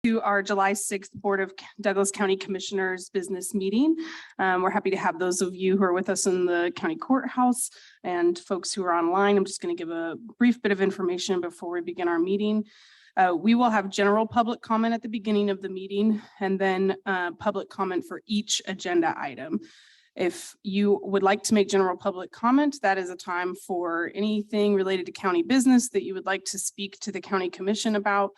To our July 6th Board of Douglas County Commissioners business meeting. We're happy to have those of you who are with us in the county courthouse and folks who are online. I'm just going to give a brief bit of information before we begin our meeting. We will have general public comment at the beginning of the meeting and then public comment for each agenda item. If you would like to make general public comment, that is a time for anything related to county business that you would like to speak to the county commission about.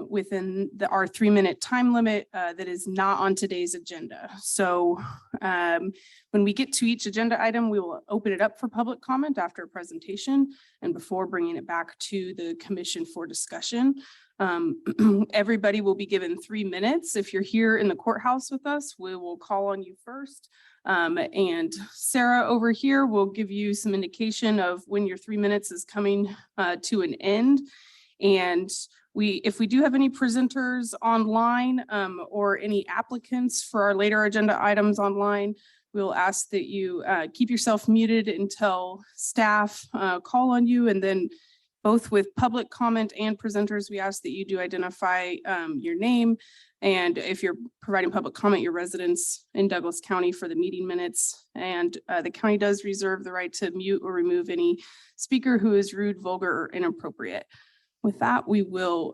Within our 3-minute time limit that is not on today's agenda. So when we get to each agenda item, we will open it up for public comment after a presentation and before bringing it back to the commission for discussion. Everybody will be given 3 minutes. If you're here in the courthouse with us, we will call on you first. And Sarah over here will give you some indication of when your 3 minutes is coming to an end. And if we do have any presenters online or any applicants for our later agenda items online, we'll ask that you keep yourself muted until staff call on you. And then both with public comment and presenters, we ask that you do identify your name. And if you're providing public comment, your residence in Douglas County for the meeting minutes. And the county does reserve the right to mute or remove any speaker who is rude, vulgar, or inappropriate. With that, we will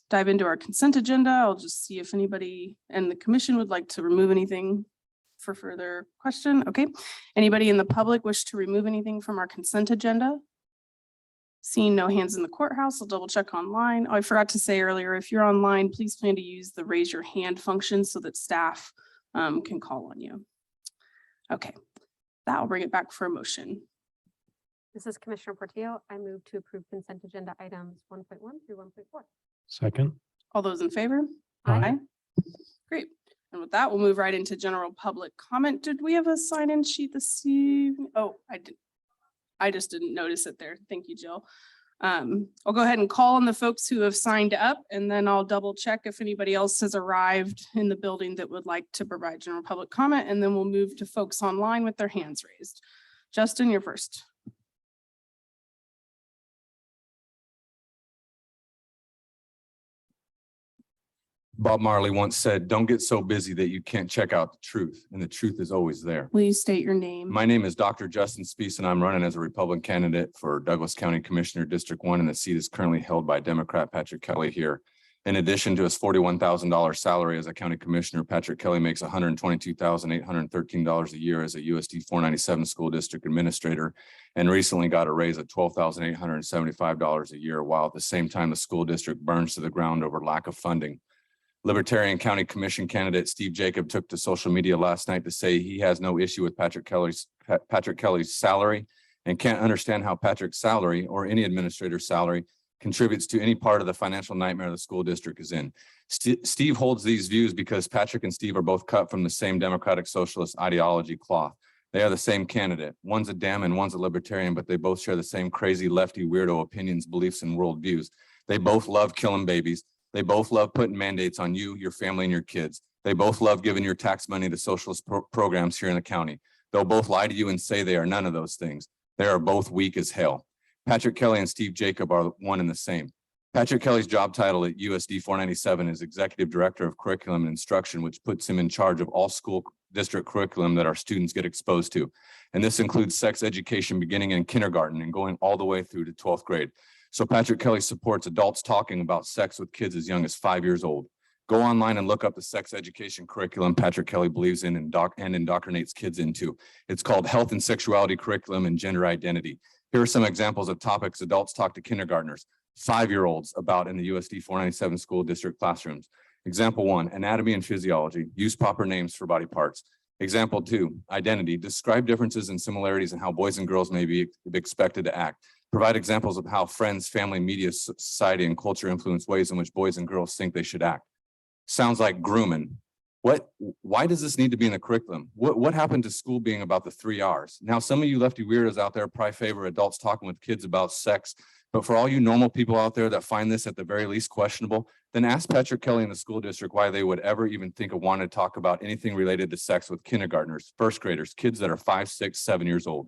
dive into our consent agenda. I'll just see if anybody in the commission would like to remove anything for further question. Okay. Anybody in the public wish to remove anything from our consent agenda? Seeing no hands in the courthouse, I'll double check online. Oh, I forgot to say earlier, if you're online, please plan to use the raise your hand function so that staff can call on you. Okay, that will bring it back for a motion. This is Commissioner Portillo. I move to approve consent agenda items 1.1 through 1.4. Second. All those in favor? Aye. Great. And with that, we'll move right into general public comment. Did we have a sign-in sheet this evening? Oh, I did. I just didn't notice it there. Thank you, Jill. I'll go ahead and call on the folks who have signed up, and then I'll double check if anybody else has arrived in the building that would like to provide general public comment, and then we'll move to folks online with their hands raised. Justin, you're first. Bob Marley once said, "Don't get so busy that you can't check out the truth." And the truth is always there. Will you state your name? My name is Dr. Justin Spees, and I'm running as a Republican candidate for Douglas County Commissioner District 1, and the seat is currently held by Democrat Patrick Kelly here. In addition to his $41,000 salary as a county commissioner, Patrick Kelly makes $122,813 a year as a USD 497 school district administrator, and recently got a raise of $12,875 a year, while at the same time the school district burns to the ground over lack of funding. Libertarian County Commission candidate Steve Jacob took to social media last night to say he has no issue with Patrick Kelly's salary and can't understand how Patrick's salary or any administrator's salary contributes to any part of the financial nightmare the school district is in. Steve holds these views because Patrick and Steve are both cut from the same Democratic Socialist ideology cloth. They are the same candidate. One's a Dem and one's a Libertarian, but they both share the same crazy lefty weirdo opinions, beliefs, and worldviews. They both love killing babies. They both love putting mandates on you, your family, and your kids. They both love giving your tax money to socialist programs here in the county. They'll both lie to you and say they are none of those things. They are both weak as hell. Patrick Kelly and Steve Jacob are one and the same. Patrick Kelly's job title at USD 497 is Executive Director of Curriculum and Instruction, which puts him in charge of all school district curriculum that our students get exposed to. And this includes sex education beginning in kindergarten and going all the way through to 12th grade. So Patrick Kelly supports adults talking about sex with kids as young as 5 years old. Go online and look up the sex education curriculum Patrick Kelly believes in and indoctrinates kids into. It's called Health and Sexuality Curriculum and Gender Identity. Here are some examples of topics adults talk to kindergartners, 5-year-olds about in the USD 497 school district classrooms. Example 1, anatomy and physiology. Use proper names for body parts. Example 2, identity. Describe differences and similarities in how boys and girls may be expected to act. Provide examples of how friends, family, media, society, and culture influence ways in which boys and girls think they should act. Sounds like grooming. Why does this need to be in the curriculum? What happened to school being about the 3 R's? Now, some of you lefty weirdos out there probably favor adults talking with kids about sex, but for all you normal people out there that find this at the very least questionable, then ask Patrick Kelly in the school district why they would ever even think of wanting to talk about anything related to sex with kindergartners, first graders, kids that are 5, 6, 7 years old.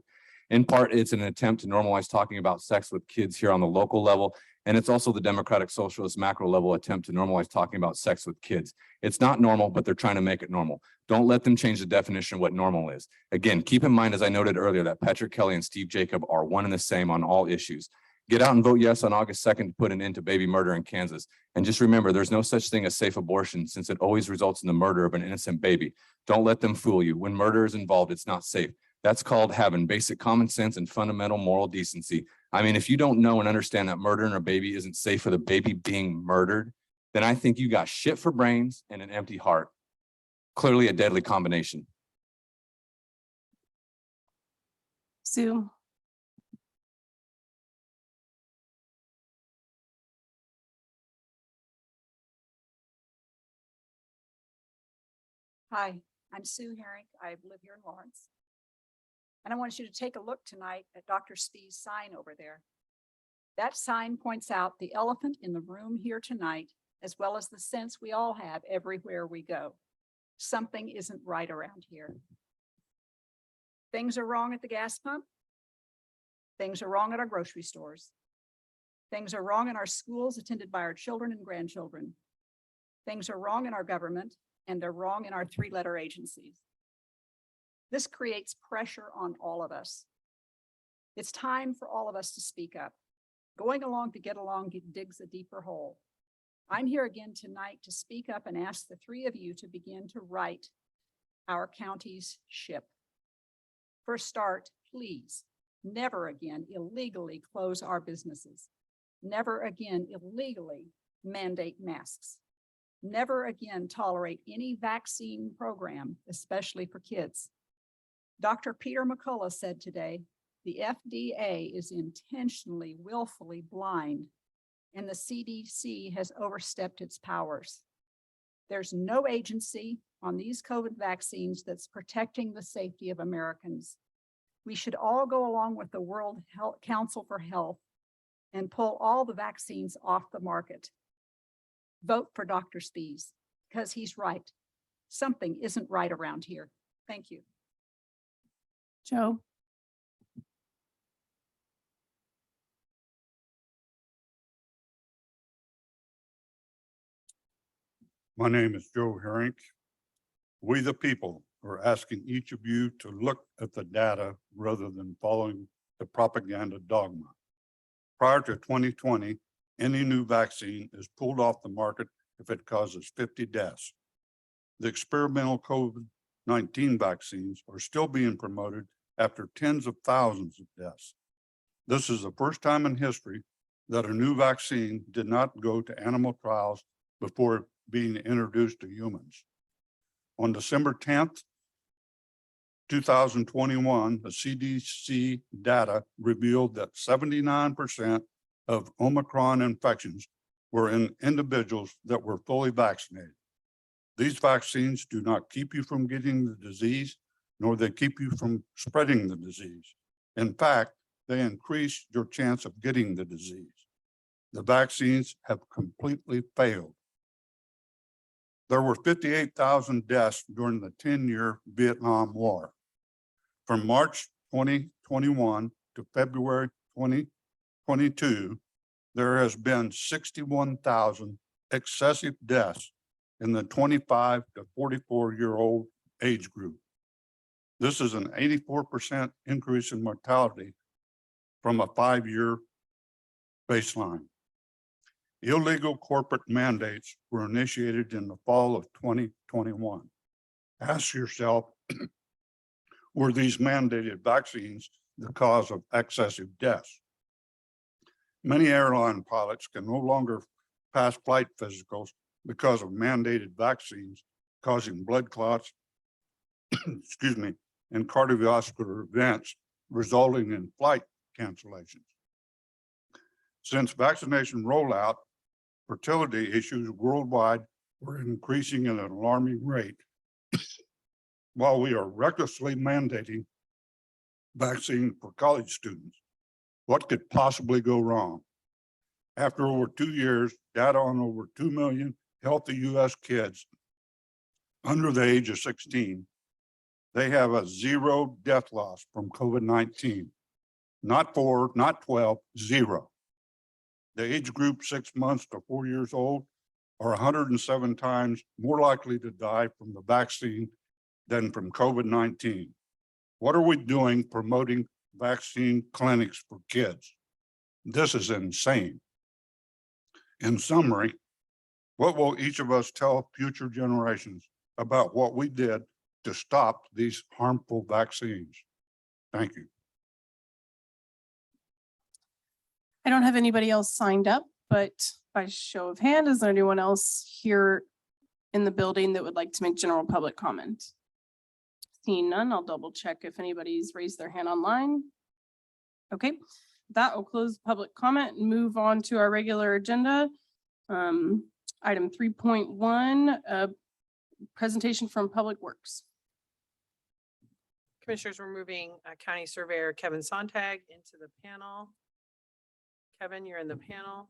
In part, it's an attempt to normalize talking about sex with kids here on the local level And it's also the Democratic Socialist macro level attempt to normalize talking about sex with kids. It's not normal, but they're trying to make it normal. Don't let them change the definition of what normal is. Again, keep in mind, as I noted earlier, that Patrick Kelly and Steve Jacob are one and the same on all issues. Get out and vote yes on August 2nd to put an end to baby murder in Kansas. And just remember, there's no such thing as safe abortion, since it always results in the murder of an innocent baby. Don't let them fool you. When murder is involved, it's not safe. That's called having basic common sense and fundamental moral decency. I mean, if you don't know and understand that murdering a baby isn't safe for the baby being murdered, then I think you got shit for brains and an empty heart. Clearly a deadly combination. Sue. Hi, I'm Sue Herrick. I live here in Lawrence. And I want you to take a look tonight at Dr. Spee's sign over there. That sign points out the elephant in the room here tonight, as well as the sense we all have everywhere we go. Something isn't right around here. Things are wrong at the gas pump. Things are wrong at our grocery stores. Things are wrong in our schools attended by our children and grandchildren. Things are wrong in our government, and they're wrong in our three-letter agencies. This creates pressure on all of us. It's time for all of us to speak up. Going along to get along digs a deeper hole. I'm here again tonight to speak up and ask the three of you to begin to right our county's ship. For a start, please, never again illegally close our businesses. Never again illegally mandate masks. Never again tolerate any vaccine program, especially for kids. Dr. Peter McCullough said today, the FDA is intentionally, willfully blind, and the CDC has overstepped its powers. There's no agency on these COVID vaccines that's protecting the safety of Americans. We should all go along with the World Council for Health and pull all the vaccines off the market. Vote for Dr. Spees, because he's right. Something isn't right around here. Thank you. Joe. My name is Joe Herrick. We the people are asking each of you to look at the data rather than following the propaganda dogma. Prior to 2020, any new vaccine is pulled off the market if it causes 50 deaths. The experimental COVID-19 vaccines are still being promoted after tens of thousands of deaths. This is the first time in history that a new vaccine did not go to animal trials before being introduced to humans. On December 10th, 2021, the CDC data revealed that 79% of Omicron infections were in individuals that were fully vaccinated. These vaccines do not keep you from getting the disease, nor they keep you from spreading the disease. In fact, they increase your chance of getting the disease. The vaccines have completely failed. There were 58,000 deaths during the 10-year Vietnam War. From March 2021 to February 2022, there has been 61,000 excessive deaths in the 25 to 44-year-old age group. This is an 84% increase in mortality from a 5-year baseline. Illegal corporate mandates were initiated in the fall of 2021. Ask yourself, were these mandated vaccines the cause of excessive deaths? Many airline pilots can no longer pass flight physicals because of mandated vaccines causing blood clots, excuse me, and cardiovascular events resulting in flight cancellations. Since vaccination rollout, fertility issues worldwide were increasing at an alarming rate. While we are recklessly mandating vaccine for college students, what could possibly go wrong? After over 2 years, data on over 2 million healthy US kids under the age of 16, they have a 0 death loss from COVID-19. Not 4, not 12, 0. The age group 6 months to 4 years old are 107 times more likely to die from the vaccine than from COVID-19. What are we doing promoting vaccine clinics for kids? This is insane. In summary, what will each of us tell future generations about what we did to stop these harmful vaccines? Thank you. I don't have anybody else signed up, but by show of hand, is there anyone else here in the building that would like to make general public comment? Seeing none, I'll double check if anybody's raised their hand online. Okay, that will close public comment and move on to our regular agenda. Item 3.1, presentation from Public Works. Commissioners, we're moving County Surveyor Kevin Sontag into the panel. Kevin, you're in the panel.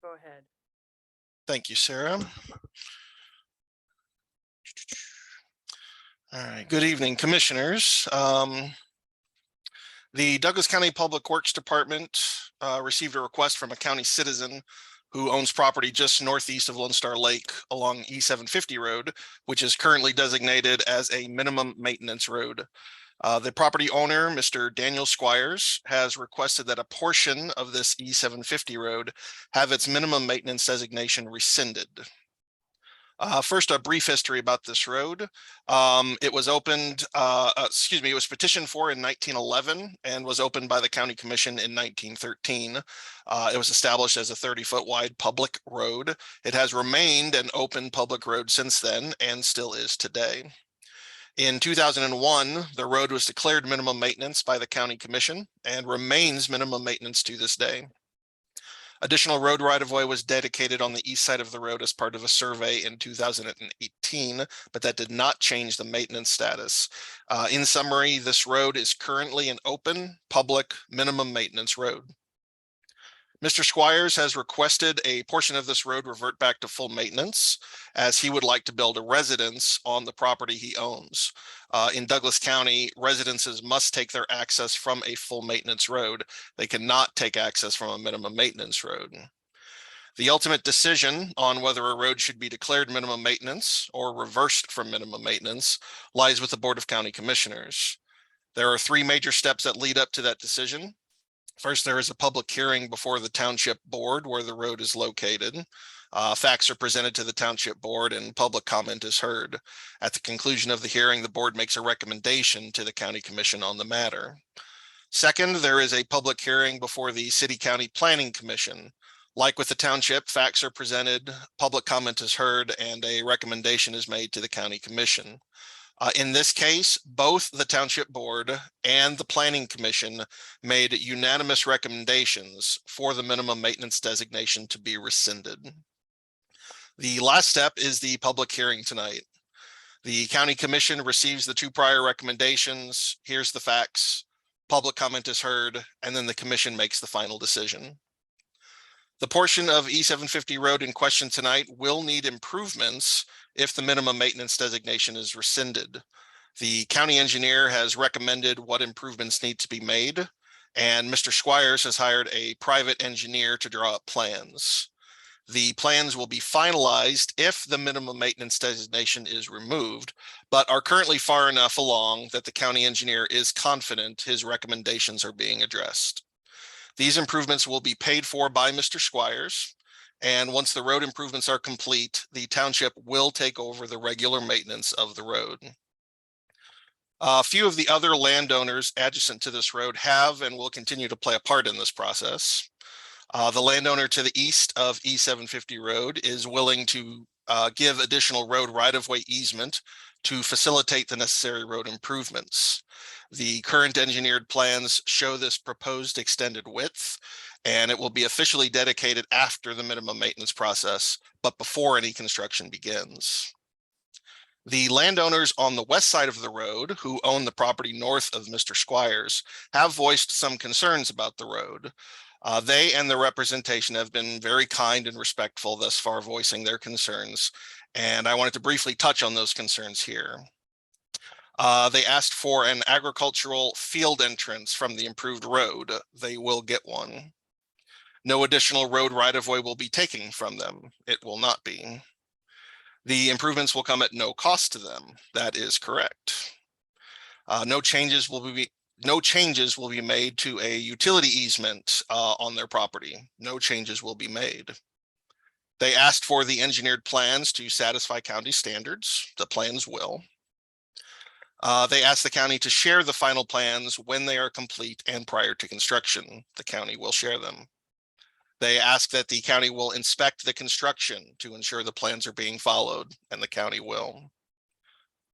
Go ahead. Thank you, Sarah. All right, good evening, Commissioners. The Douglas County Public Works Department received a request from a county citizen who owns property just northeast of Lone Star Lake along E750 road, which is currently designated as a minimum maintenance road. The property owner, Mr. Daniel Squires, has requested that a portion of this E750 road have its minimum maintenance designation rescinded. First, a brief history about this road. It was opened, it was petitioned for in 1911 and was opened by the County Commission in 1913. It was established as a 30-foot wide public road. It has remained an open public road since then and still is today. In 2001, the road was declared minimum maintenance by the County Commission and remains minimum maintenance to this day. Additional road right-of-way was dedicated on the east side of the road as part of a survey in 2018, but that did not change the maintenance status. In summary, this road is currently an open, public, minimum maintenance road. Mr. Squires has requested a portion of this road revert back to full maintenance, as he would like to build a residence on the property he owns. In Douglas County, residences must take their access from a full maintenance road. They cannot take access from a minimum maintenance road. The ultimate decision on whether a road should be declared minimum maintenance or reversed from minimum maintenance lies with the Board of County Commissioners. There are 3 major steps that lead up to that decision. First, there is a public hearing before the Township Board where the road is located. Facts are presented to the Township Board and public comment is heard. At the conclusion of the hearing, the board makes a recommendation to the County Commission on the matter. Second, there is a public hearing before the City County Planning Commission. Like with the Township, facts are presented, public comment is heard, and a recommendation is made to the County Commission. In this case, both the Township Board and the Planning Commission made unanimous recommendations for the minimum maintenance designation to be rescinded. The last step is the public hearing tonight. The County Commission receives the 2 prior recommendations, hears the facts, public comment is heard, and then the Commission makes the final decision. The portion of E750 road in question tonight will need improvements if the minimum maintenance designation is rescinded. The county engineer has recommended what improvements need to be made, and Mr. Squires has hired a private engineer to draw up plans. The plans will be finalized if the minimum maintenance designation is removed, but are currently far enough along that the county engineer is confident his recommendations are being addressed. These improvements will be paid for by Mr. Squires, and once the road improvements are complete, the township will take over the regular maintenance of the road. A few of the other landowners adjacent to this road have and will continue to play a part in this process. The landowner to the east of E750 road is willing to give additional road right-of-way easement to facilitate the necessary road improvements. The current engineered plans show this proposed extended width, and it will be officially dedicated after the minimum maintenance process, but before any construction begins. The landowners on the west side of the road, who own the property north of Mr. Squires, have voiced some concerns about the road. They and the representation have been very kind and respectful thus far, voicing their concerns, and I wanted to briefly touch on those concerns here. They asked for an agricultural field entrance from the improved road. They will get one. No additional road right-of-way will be taken from them. It will not be. The improvements will come at no cost to them. That is correct. No changes will be made to a utility easement on their property. No changes will be made. They asked for the engineered plans to satisfy county standards. The plans will. They asked the county to share the final plans when they are complete and prior to construction. The county will share them. They ask that the county will inspect the construction to ensure the plans are being followed, and the county will.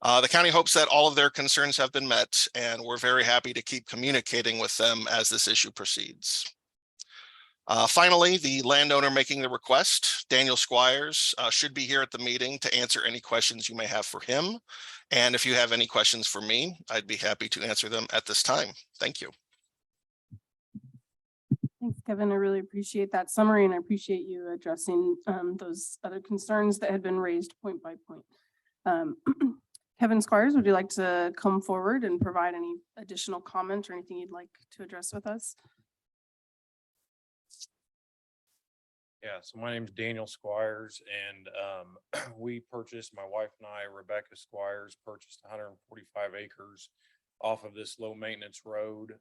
The county hopes that all of their concerns have been met, and we're very happy to keep communicating with them as this issue proceeds. Finally, the landowner making the request, Daniel Squires, should be here at the meeting to answer any questions you may have for him. And if you have any questions for me, I'd be happy to answer them at this time. Thank you. Thanks, Kevin. I really appreciate that summary, and I appreciate you addressing those other concerns that had been raised point by point. Kevin Squires, would you like to come forward and provide any additional comment or anything you'd like to address with us? Yeah, so my name's Daniel Squires, and my wife and I, Rebecca Squires, purchased 145 acres off of this low maintenance road.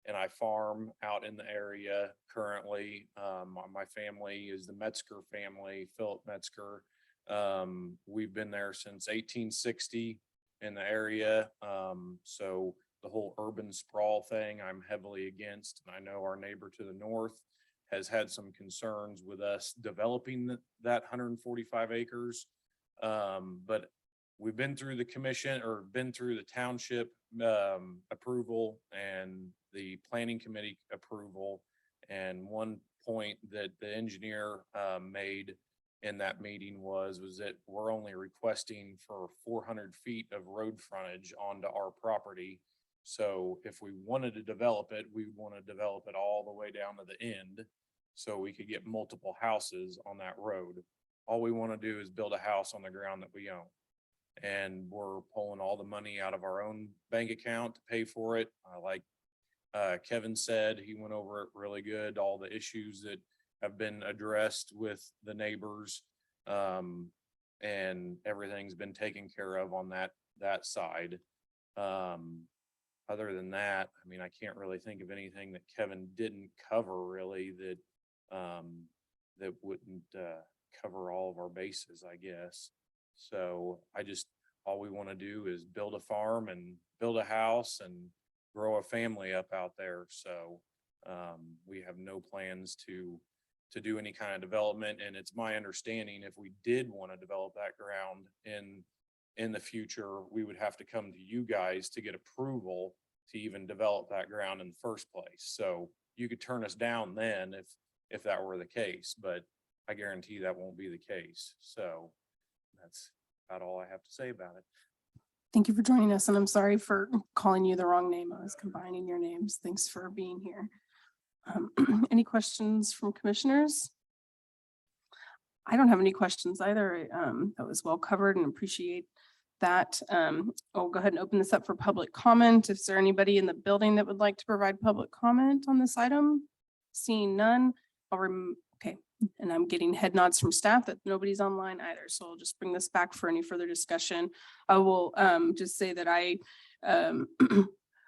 And I farm out in the area currently. My family is the Metzger family, Philip Metzger. We've been there since 1860 in the area. So the whole urban sprawl thing, I'm heavily against. And I know our neighbor to the north has had some concerns with us developing that 145 acres. But we've been through the commission, or been through the township approval and the planning committee approval. And one point that the engineer made in that meeting was that we're only requesting for 400 feet of road frontage onto our property. So if we wanted to develop it, we want to develop it all the way down to the end so we could get multiple houses on that road. All we want to do is build a house on the ground that we own. And we're pulling all the money out of our own bank account to pay for it. Like Kevin said, he went over it really good, all the issues that have been addressed with the neighbors. And everything's been taken care of on that side. Other than that, I mean, I can't really think of anything that Kevin didn't cover really that that wouldn't cover all of our bases, I guess. So all we want to do is build a farm and build a house and grow a family up out there. So we have no plans to do any kind of development. And it's my understanding if we did want to develop that ground in the future, we would have to come to you guys to get approval to even develop that ground in the first place. So you could turn us down then if that were the case, but I guarantee that won't be the case. So that's about all I have to say about it. Thank you for joining us, and I'm sorry for calling you the wrong name. I was combining your names. Thanks for being here. Any questions from commissioners? I don't have any questions either. That was well covered and appreciate that. I'll go ahead and open this up for public comment. Is there anybody in the building that would like to provide public comment on this item? Seeing none, okay. And I'm getting head nods from staff that nobody's online either. So I'll just bring this back for any further discussion. I will just say that I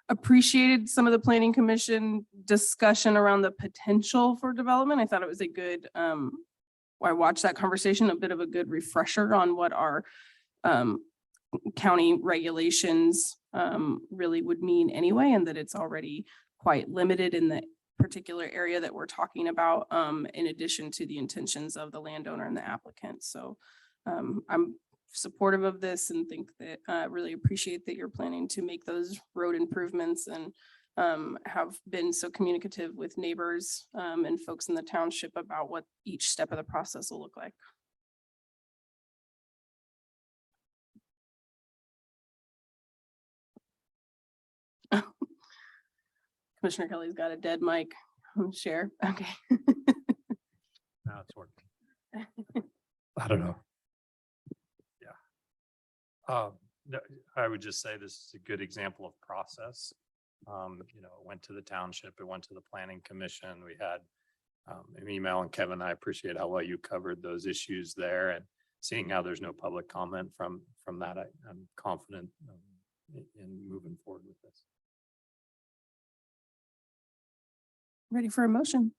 appreciated some of the planning commission discussion around the potential for development. I thought it was a good, I watched that conversation, a bit of a good refresher on what our county regulations really would mean anyway, and that it's already quite limited in the particular area that we're talking about, in addition to the intentions of the landowner and the applicant. So I'm supportive of this and think that really appreciate that you're planning to make those road improvements and have been so communicative with neighbors and folks in the township about what each step of the process will look like. Commissioner Kelly's got a dead mic. Share. Okay. Now it's working. I don't know. Yeah. I would just say this is a good example of process. You know, it went to the township, it went to the planning commission. We had an email, and Kevin, I appreciate how well you covered those issues there, and seeing how there's no public comment from that, I'm confident in moving forward with this. Ready for a motion?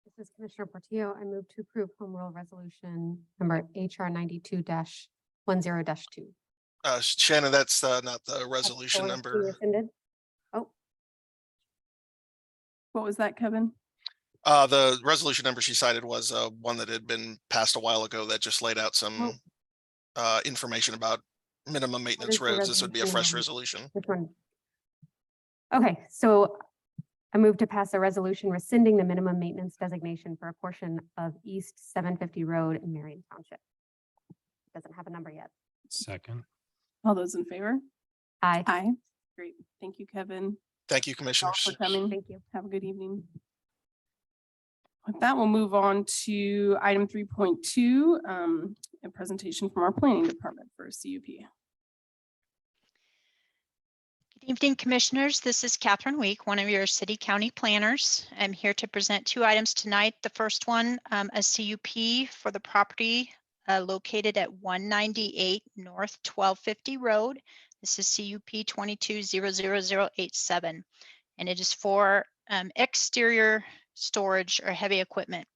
This is Commissioner Portillo. I move to approve Home Rule Resolution number HR 92-10-2. Shannon, that's not the resolution number. Rescinded. Oh, What was that, Kevin? The resolution number she cited was one that had been passed a while ago that just laid out some information about minimum maintenance is the roads. This would be a fresh resolution resolution. which one? Okay, so I move to pass a resolution rescinding the minimum maintenance designation for a portion of East 750 Road in Marion Township. Doesn't have a number yet. Second. All those in favor? Aye. Aye. Great. Thank you, Kevin. Thank you, All commissioners. for coming. Thank you. Have a good evening. With that, we'll move on to item 3.2, a presentation from our planning department for a CUP. Good evening, Commissioners. This is Catherine Week, one of your city county planners. I'm here to present two items tonight. The first one, a CUP for the property located at 198 North 1250 Road. This is CUP 22-00087, and it is for exterior storage or heavy equipment.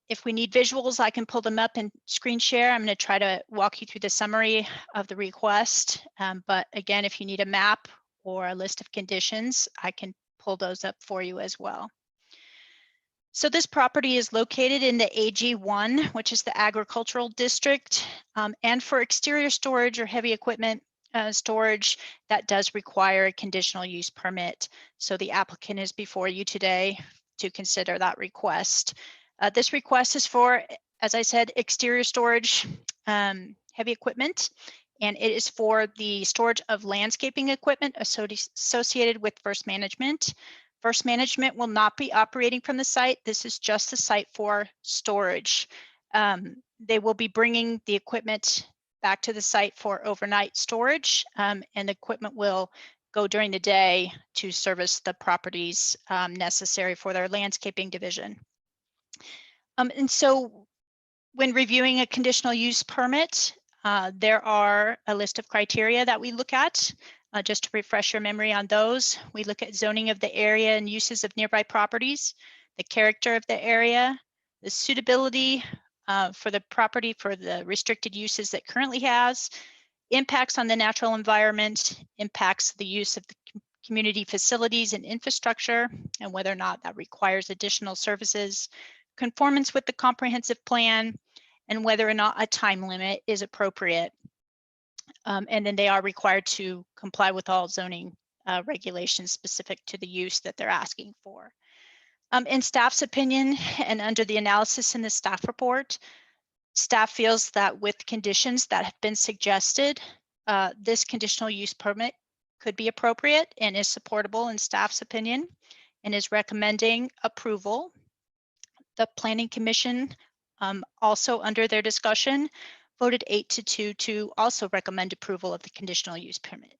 If we need visuals, I can pull them up and screen share. I'm going to try to walk you through the summary of the request. But again, if you need a map or a list of conditions, I can pull those up for you as well. So this property is located in the AG1, which is the agricultural district. And for exterior storage or heavy equipment storage, that does require a conditional use permit. So the applicant is before you today to consider that request. This request is for, as I said, exterior storage, heavy equipment, and it is for the storage of landscaping equipment associated with First Management. First Management will not be operating from the site. This is just the site for storage. They will be bringing the equipment back to the site for overnight storage, and the equipment will go during the day to service the properties necessary for their landscaping division. And so when reviewing a conditional use permit, there are a list of criteria that we look at. Just to refresh your memory on those, we look at zoning of the area and uses of nearby properties, the character of the area, the suitability for the property for the restricted uses that currently has, impacts on the natural environment, impacts the use of the community facilities and infrastructure, and whether or not that requires additional services, conformance with the comprehensive plan, and whether or not a time limit is appropriate. And then they are required to comply with all zoning regulations specific to the use that they're asking for. In staff's opinion, and under the analysis in the staff report, staff feels that with conditions that have been suggested, this conditional use permit could be appropriate and is supportable in staff's opinion, and is recommending approval. The Planning Commission, also under their discussion, voted 8-2 to also recommend approval of the conditional use permit.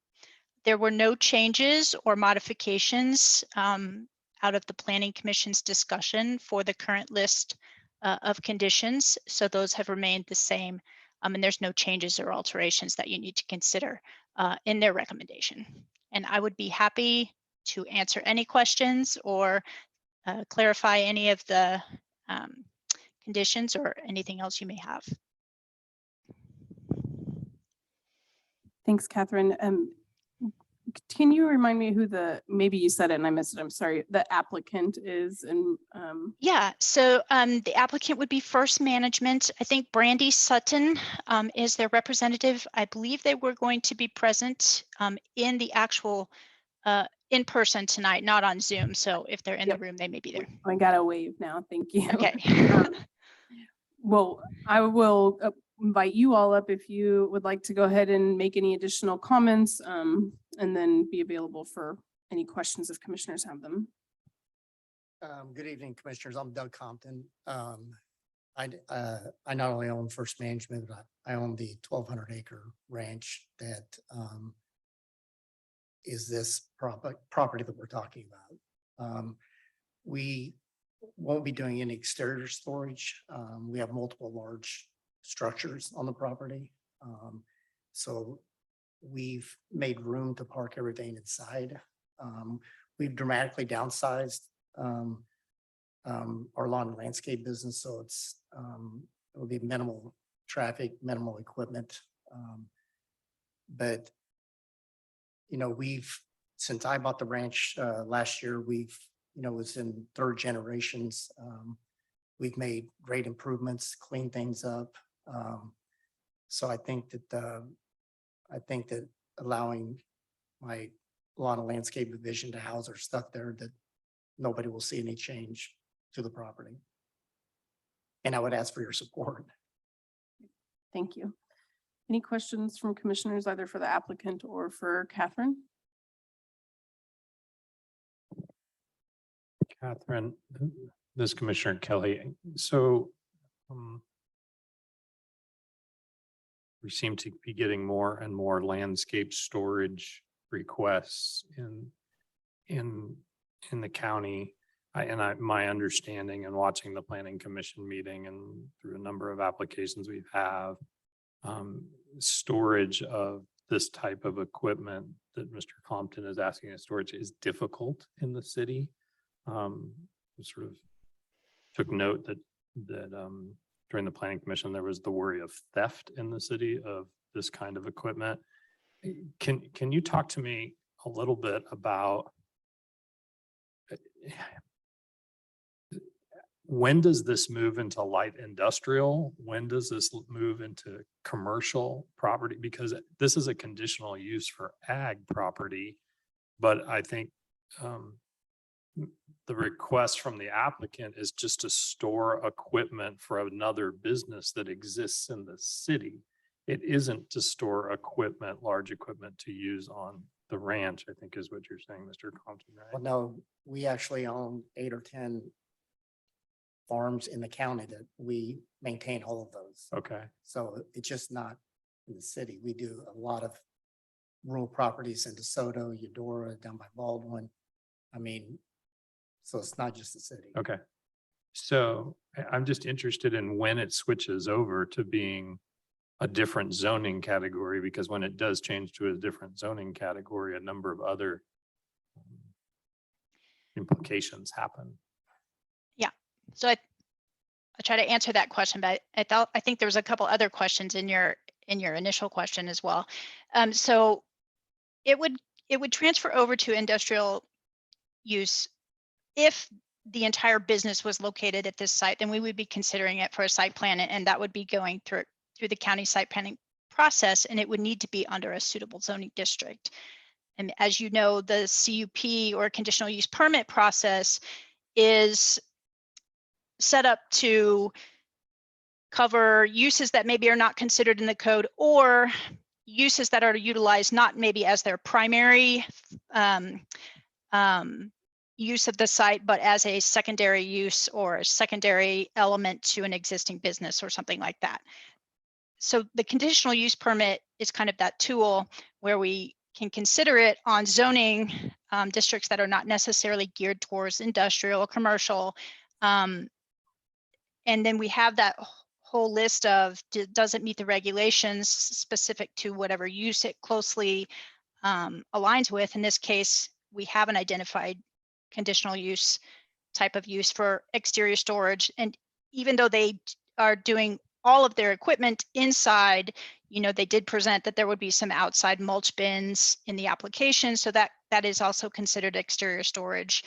There were no changes or modifications out of the Planning Commission's discussion for the current list of conditions, so those have remained the same, and there's no changes or alterations that you need to consider in their recommendation. And I would be happy to answer any questions or clarify any of the conditions or anything else you may have. Thanks, Catherine. Can you remind me who maybe you said it and I missed it, I'm sorry, the applicant is? And Yeah, so the applicant would be First Management. I think Brandy Sutton is their representative. I believe they were going to be present in the actual in person tonight, not on Zoom. So if they're in the room, they may be there. I got a wave now, thank you. Okay. Well, I will invite you all up if you would like to go ahead and make any additional comments, and then be available for any questions if commissioners have them. Good evening, Commissioners. I'm Doug Compton. I not only own First Management, but I own the 1,200 acre ranch that is this property that we're talking about. We won't be doing any exterior storage. We have multiple large structures on the property. So we've made room to park everything inside. We've dramatically downsized our lawn and landscape business, so it will be minimal traffic, minimal equipment. But you know, since I bought the ranch last year, it's in third generations. We've made great improvements, cleaned things up. So I think that allowing my lawn and landscape division to house our stuff there, that nobody will see any change to the property. And I would ask for your support. Thank you. Any questions from commissioners, either for the applicant or for Catherine? Catherine, this is Commissioner Kelly. So we seem to be getting more and more landscape storage requests in the county. My understanding and watching the planning commission meeting and through a number of applications we have, storage of this type of equipment that Mr. Compton is asking us storage is difficult in the city. Sort of took note that during the planning commission, there was the worry of theft in the city of this kind of equipment. Can you talk to me a little bit about when does this move into light industrial? When does this move into commercial property? Because this is a conditional use for ag property, but I think the request from the applicant is just to store equipment for another business that exists in the city. It isn't to store equipment, large equipment to use on the ranch, I think is what you're saying, Mr. Compton, right? Well, no, we actually own 8 or 10 farms in the county that we maintain all of those. Okay. So it's just not in the city. We do a lot of rural properties in DeSoto, Eudora, down by Baldwin. I mean, so it's not just the city. Okay. So I'm just interested in when it switches over to being a different zoning category, because when it does change to a different zoning category, a number of other implications happen. Yeah, so I try to answer that question, but I think there was a couple other questions in your initial question as well. So it would transfer over to industrial use if the entire business was located at this site. Then we would be considering it for a site plan, and that would be going through the county site planning process, and it would need to be under a suitable zoning district. And as you know, the CUP or conditional use permit process is set up to cover uses that maybe are not considered in the code, or uses that are utilized not maybe as their primary use of the site, but as a secondary use or a secondary element to an existing business or something like that. So the conditional use permit is kind of that tool where we can consider it on zoning districts that are not necessarily geared towards industrial or commercial. And then we have that whole list of, does it meet the regulations specific to whatever use it closely aligns with. In this case, we have an identified conditional use type of use for exterior storage. And even though they are doing all of their equipment inside, they did present that there would be some outside mulch bins in the application. So that is also considered exterior storage.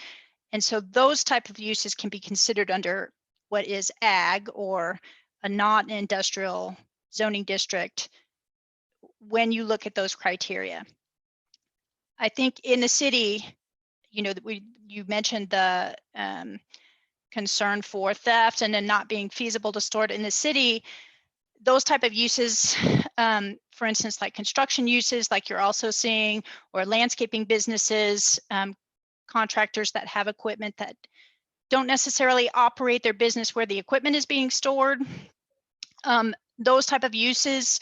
And so those type of uses can be considered under what is ag or a non-industrial zoning district when you look at those criteria. I think in the city, you mentioned the concern for theft and then not being feasible to store it in the city. Those type of uses, for instance, like construction uses, like you're also seeing, or landscaping businesses, contractors that have equipment that don't necessarily operate their business where the equipment is being stored. Those type of uses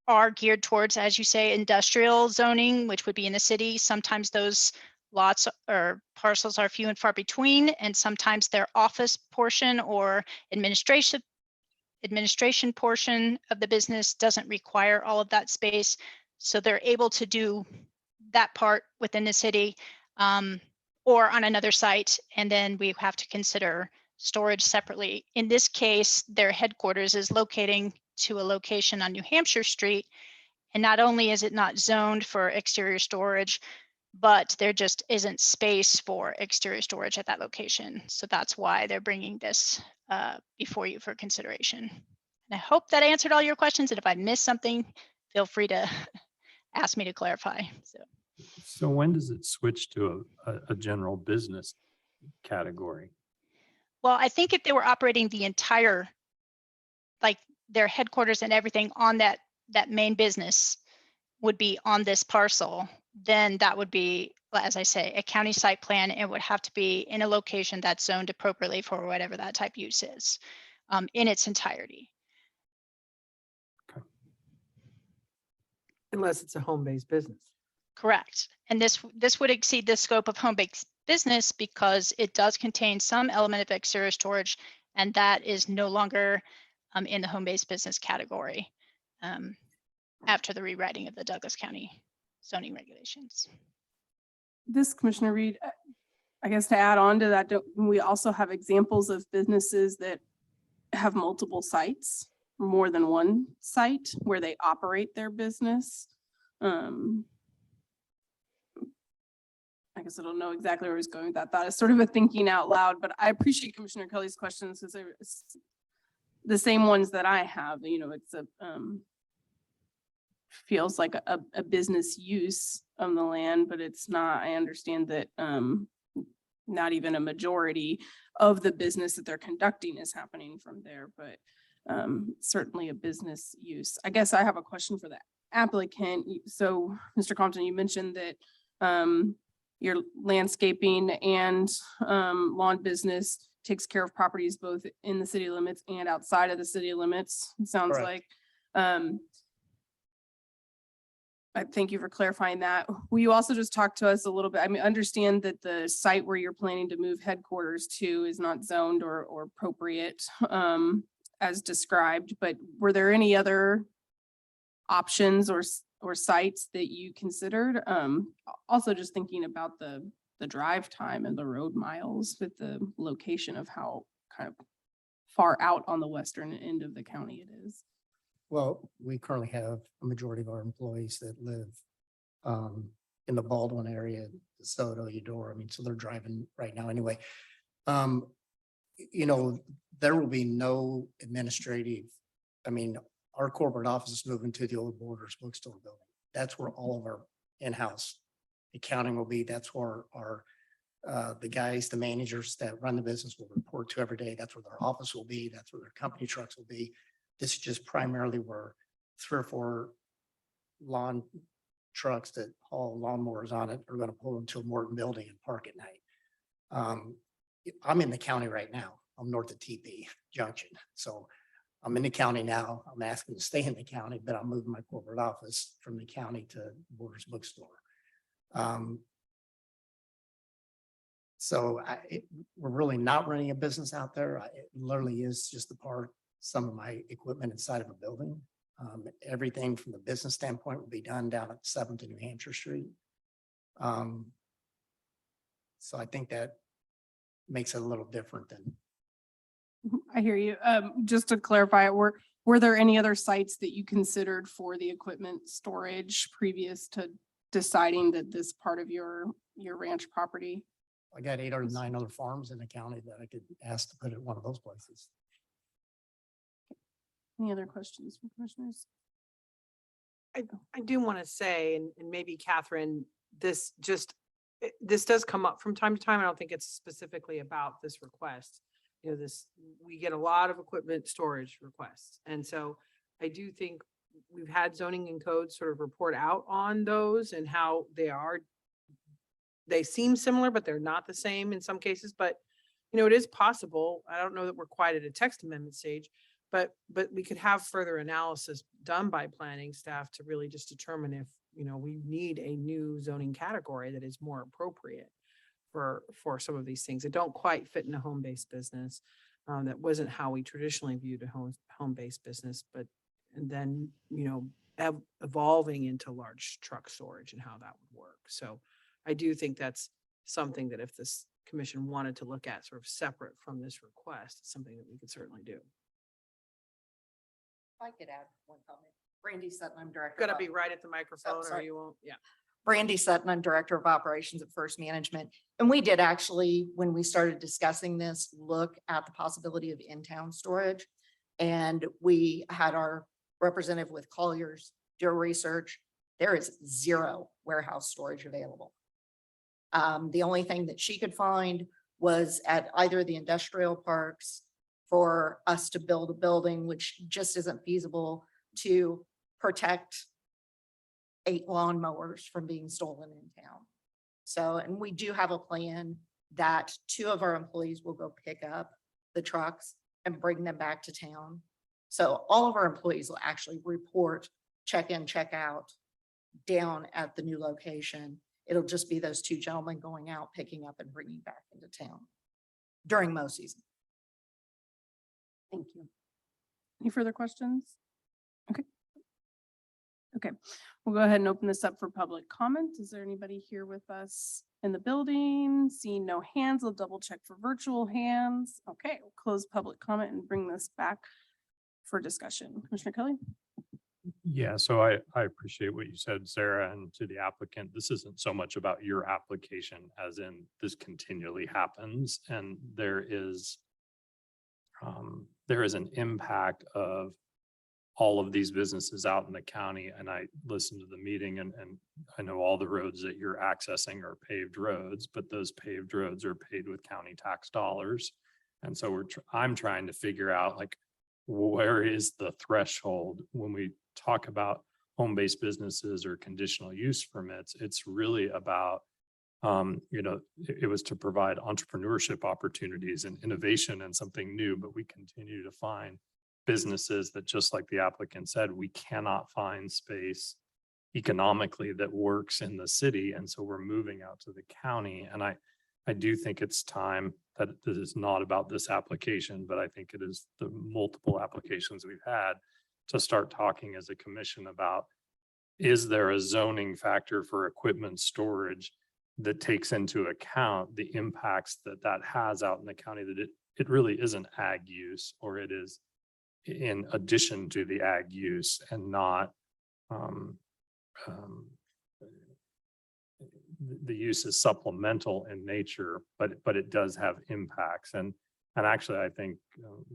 are geared towards, as you say, industrial zoning, which would be in the city. Sometimes those lots or parcels are few and far between, and sometimes their office portion or administration portion of the business doesn't require all of that space. So they're able to do that part within the city or on another site. And then we have to consider storage separately. In this case, their headquarters is locating to a location on New Hampshire Street. And not only is it not zoned for exterior storage, but there just isn't space for exterior storage at that location. So that's why they're bringing this before you for consideration. And I hope that answered all your questions. And if I missed something, feel free to ask me to clarify. So when does it switch to a general business category? Well, I think if they were operating the entire, like their headquarters and everything on that main business would be on this parcel, then that would be, as I say, a county site plan. It would have to be in a location that's zoned appropriately for whatever that type use is in its entirety. Unless it's a home-based business. Correct. And this would exceed the scope of home-based business because it does contain some element of exterior storage, and that is no longer in the home-based business category after the rewriting of the Douglas County zoning regulations. This, Commissioner Reed, I guess to add on to that, we also have examples of businesses that have multiple sites, more than one site where they operate their business. I guess I don't know exactly where I was going with that. That is sort of a thinking out loud, but I appreciate Commissioner Kelly's questions because they're the same ones that I have. You know, it's feels like a business use of the land, but it's not. I understand that not even a majority of the business that they're conducting is happening from there, but certainly a business use. I guess I have a question for the applicant. So, Mr. Compton, you mentioned that your landscaping and lawn business takes care of properties both in the city limits and outside of the city limits, it sounds Correct. like. I thank you for clarifying that. Will you also just talk to us a little bit? I mean, understand that the site where you're planning to move headquarters to is not zoned or appropriate as described, but were there any other options or sites that you considered? Also just thinking about the drive time and the road miles with the location of how kind of far out on the western end of the county it is. Well, we currently have a majority of our employees that live in the Baldwin area, DeSoto, Eudora. I mean, so they're driving right now anyway. You know, there will be no administrative, I mean, our corporate office is moving to the old Borders bookstore building. That's where all of our in-house accounting will be. That's where our the guys, the managers that run the business will report to every day. That's where their office will be. That's where their company trucks will be. This is just primarily where 3 or 4 lawn trucks that haul lawnmowers on it are going to pull into a Morton building and park at night. I'm in the county right now. I'm north of TP Junction. So I'm in the county now. I'm asking to stay in the county, but I'm moving my corporate office from the county to Borders Bookstore. So we're really not running a business out there. It literally is just the part, some of my equipment inside of a building. Everything from the business standpoint will be done down at 7th and New Hampshire Street. So I think that makes it a little different than. I hear you. Just to clarify, were there any other sites that you considered for the equipment storage previous to deciding that this part of your ranch property? I got 8 or 9 other farms in the county that I could ask to put at one of those places. Any other questions from commissioners? I do want to say, and maybe Catherine, this does come up from time to time. I don't think it's specifically about this request. You know, we get a lot of equipment storage requests. And so I do think we've had zoning and code sort of report out on those and how they seem similar, but they're not the same in some cases. But it is possible. I don't know that we're quite at a text amendment stage, but we could have further analysis done by planning staff to really just determine if, we need a new zoning category that is more appropriate for some of these things that don't quite fit in a home-based business. That wasn't how we traditionally viewed a home-based business, and then, evolving into large truck storage and how that would work. So I do think that's something that if this commission wanted to look at sort of separate from this request, it's something that we could certainly do. I could add one comment. Brandy Sutton, I'm director. Gotta of be right at the microphone or sorry. you won't, yeah. Brandy Sutton, I'm Director of Operations at First Management. And we did actually, when we started discussing this, look at the possibility of in-town storage. And we had our representative with Colliers do research. There is 0 warehouse storage available. The only thing that she could find was at either the industrial parks for us to build a building, which just isn't feasible to protect 8 lawnmowers from being stolen in town. So, and we do have a plan that 2 of our employees will go pick up the trucks and bring them back to town. So all of our employees will actually report, check in, check out down at the new location. It'll just be those 2 gentlemen going out, picking up and bringing back into town during mow season. Thank you. Any further questions? Okay, we'll go ahead and open this up for public comment. Is there anybody here with us in the building? Seeing no hands, we'll double check for virtual hands. Okay, we'll close public comment and bring this back for discussion. Commissioner Kelly? Yeah, so I appreciate what you said, Sarah, and to the applicant, this isn't so much about your application as in this continually happens, and there is an impact of all of these businesses out in the county. And I listened to the meeting and I know all the roads that you're accessing are paved roads, but those paved roads are paid with county tax dollars. And so I'm trying to figure out, like, where is the threshold when we talk about home-based businesses or conditional use permits? It's really about, it was to provide entrepreneurship opportunities and innovation and something new, but we continue to find businesses that, just like the applicant said, we cannot find space economically that works in the city. And so we're moving out to the county. And I do think it's time that this is not about this application, but I think it is the multiple applications we've had to start talking as a commission about, is there a zoning factor for equipment storage that takes into account the impacts that has out in the county, that it really isn't ag use, or it is in addition to the ag use and not the use is supplemental in nature, but it does have impacts. And actually, I think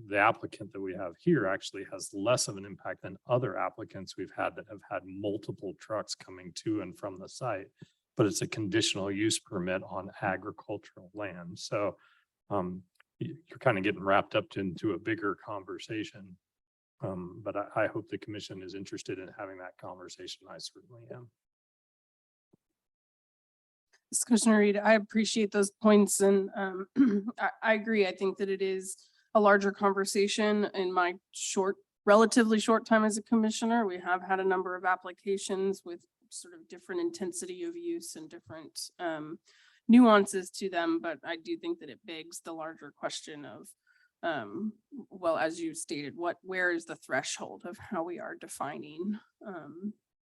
the applicant that we have here actually has less of an impact than other applicants we've had that have had multiple trucks coming to and from the site, but it's a conditional use permit on agricultural land. So you're kind of getting wrapped up into a bigger conversation. But I hope the commission is interested in having that conversation. I certainly am. Commissioner Reed, I appreciate those points, and I agree. I think that it is a larger conversation. In my relatively short time as a commissioner, we have had a number of applications with sort of different intensity of use and different nuances to them, but I do think that it begs the larger question of, well, as you stated, where is the threshold of how we are defining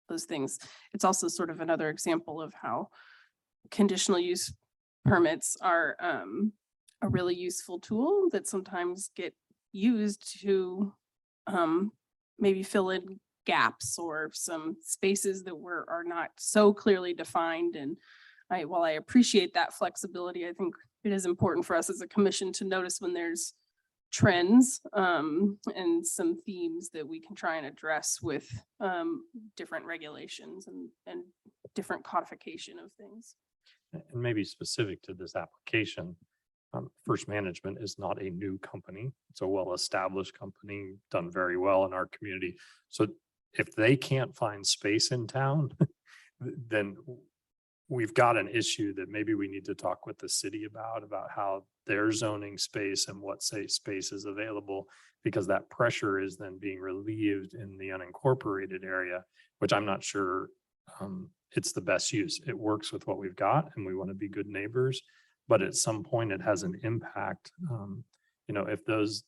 those things? It's also sort of another example of how conditional use permits are a really useful tool that sometimes get used to maybe fill in gaps or some spaces that are not so clearly defined. And while I appreciate that flexibility, I think it is important for us as a commission to notice when there's trends and some themes that we can try and address with different regulations and different codification of things. And maybe specific to this application, First Management is not a new company. It's a well-established company, done very well in our community. So if they can't find space in town, then we've got an issue that maybe we need to talk with the city about how their zoning space and what say space is available, because that pressure is then being relieved in the unincorporated area, which I'm not sure it's the best use. It works with what we've got and we want to be good neighbors, but at some point it has an impact. If those